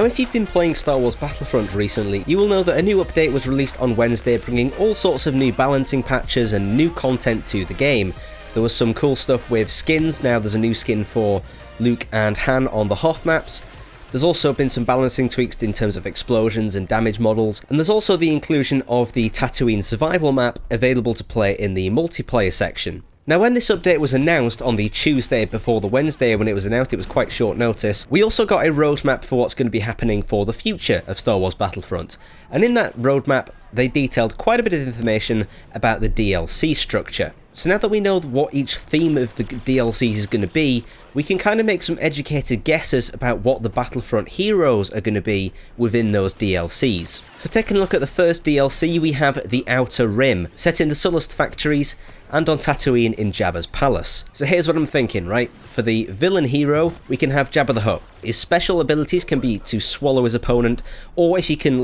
Now if you've been playing Star Wars Battlefront recently, you will know that a new update was released on Wednesday bringing all sorts of new balancing patches and new content to the game. There was some cool stuff with skins. Now there's a new skin for Luke and Han on the Hoth maps. There's also been some balancing tweaks in terms of explosions and damage models, and there's also the inclusion of the Tatooine survival map available to play in the multiplayer section. Now when this update was announced on the Tuesday before the Wednesday when it was announced, it was quite short notice, we also got a roadmap for what's going to be happening for the future of Star Wars Battlefront. And in that roadmap, they detailed quite a bit of information about the DLC structure. So now that we know what each theme of the DLCs is going to be, we can kind of make some educated guesses about what the Battlefront heroes are going to be within those DLCs. So taking a look at the first DLC, we have the Outer Rim, set in the Sullust factories and on Tatooine in Jabba's palace. So here's what I'm thinking, right? For the villain hero, we can have Jabba the Hutt. His special abilities can be to swallow his opponent, or if you can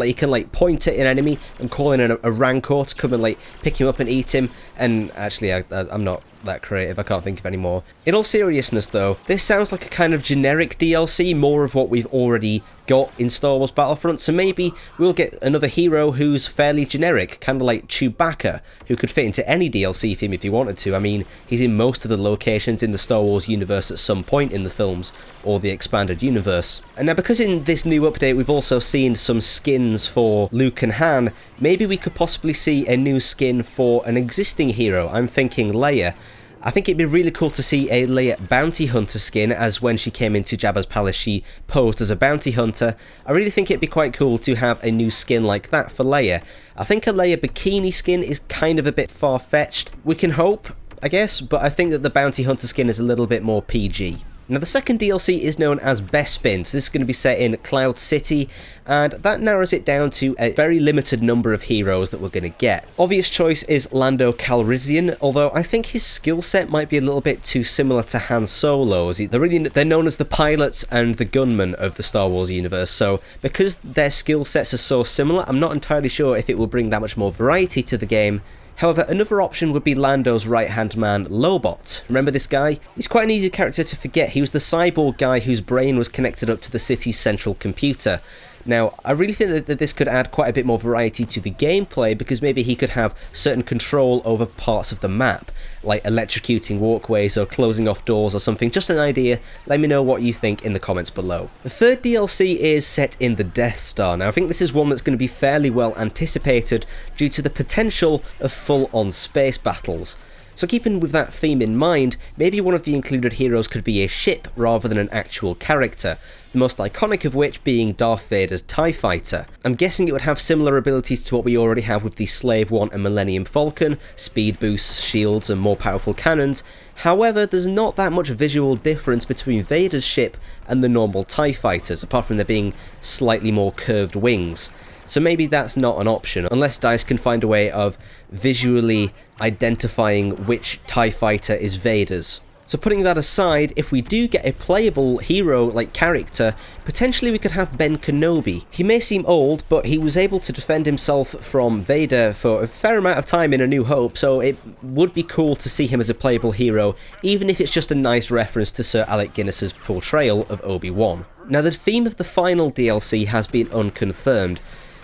point at an enemy and call in a Rancor to come and pick him up and eat him. And actually, I'm not that creative, I can't think of any more. In all seriousness though, this sounds like a kind of generic DLC, more of what we've already got in Star Wars Battlefront, so maybe we'll get another hero who's fairly generic, kind of like Chewbacca, who could fit into any DLC theme if you wanted to. I mean, he's in most of the locations in the Star Wars universe at some point in the films, or the expanded universe. And now because in this new update we've also seen some skins for Luke and Han, maybe we could possibly see a new skin for an existing hero. I'm thinking Leia. I think it'd be really cool to see a Leia bounty hunter skin, as when she came into Jabba's palace she posed as a bounty hunter. I really think it'd be quite cool to have a new skin like that for Leia. I think a Leia bikini skin is kind of a bit far-fetched. We can hope, I guess, but I think that the bounty hunter skin is a little bit more PG. Now the second DLC is known as Bespin, so this is going to be set in Cloud City, and that narrows it down to a very limited number of heroes that we're going to get. Obvious choice is Lando Calrissian, although I think his skill set might be a little bit too similar to Han Solo's. They're known as the pilots and the gunmen of the Star Wars universe, so because their skill sets are so similar, I'm not entirely sure if it will bring that much more variety to the game. However, another option would be Lando's right-hand man, Lobot. Remember this guy? He's quite an easy character to forget. He was the cyborg guy whose brain was connected up to the city's central computer. Now, I really think that this could add quite a bit more variety to the gameplay, because maybe he could have certain control over parts of the map, like electrocuting walkways or closing off doors or something. Just an idea. Let me know what you think in the comments below. The third DLC is set in the Death Star. Now, I think this is one that's going to be fairly well anticipated due to the potential of full-on space battles. So keeping with that theme in mind, maybe one of the included heroes could be a ship rather than an actual character, the most iconic of which being Darth Vader's TIE Fighter. I'm guessing it would have similar abilities to what we already have with the Slave One and Millennium Falcon, speed boosts, shields and more powerful cannons. However, there's not that much visual difference between Vader's ship and the normal TIE Fighters, apart from there being slightly more curved wings. So maybe that's not an option, unless DICE can find a way of visually identifying which TIE Fighter is Vader's. So putting that aside, if we do get a playable hero-like character, potentially we could have Ben Kenobi. He may seem old, but he was able to defend himself from Vader for a fair amount of time in A New Hope, so it would be cool to see him as a playable hero, even if it's just a nice reference to Sir Alec Guinness's portrayal of Obi-Wan. Now the theme of the final DLC has been unconfirmed.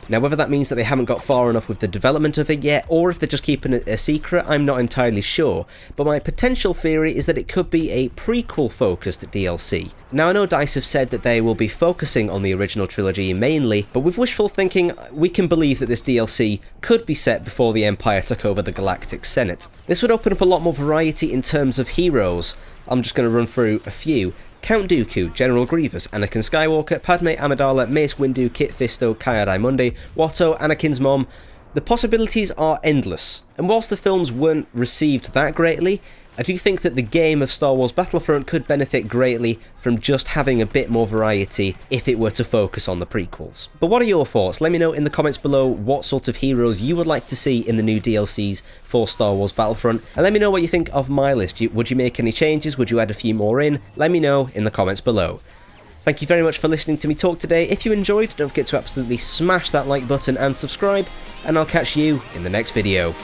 Now whether that means that they haven't got far enough with the development of it yet, or if they're just keeping it a secret, I'm not entirely sure, but my potential theory is that it could be a prequel-focused DLC. Now I know DICE have said that they will be focusing on the original trilogy mainly, but with wishful thinking, we can believe that this DLC could be set before the Empire took over the Galactic Senate. This would open up a lot more variety in terms of heroes. I'm just going to run through a few. Count Dooku, General Grievous, Anakin Skywalker, Padme Amidala, Mace Windu, Kit Fisto, Cara-Dai-Mundi, Watto, Anakin's mom. The possibilities are endless, and whilst the films weren't received that greatly, I do think that the game of Star Wars Battlefront could benefit greatly from just having a bit more variety if it were to focus on the prequels. But what are your thoughts? Let me know in the comments below what sort of heroes you would like to see in the new DLCs for Star Wars Battlefront, and let me know what you think of my list. Would you make any changes? Would you add a few more in? Let me know in the comments below. Thank you very much for listening to me talk today. If you enjoyed, don't forget to absolutely smash that like button and subscribe, and I'll catch you in the next video.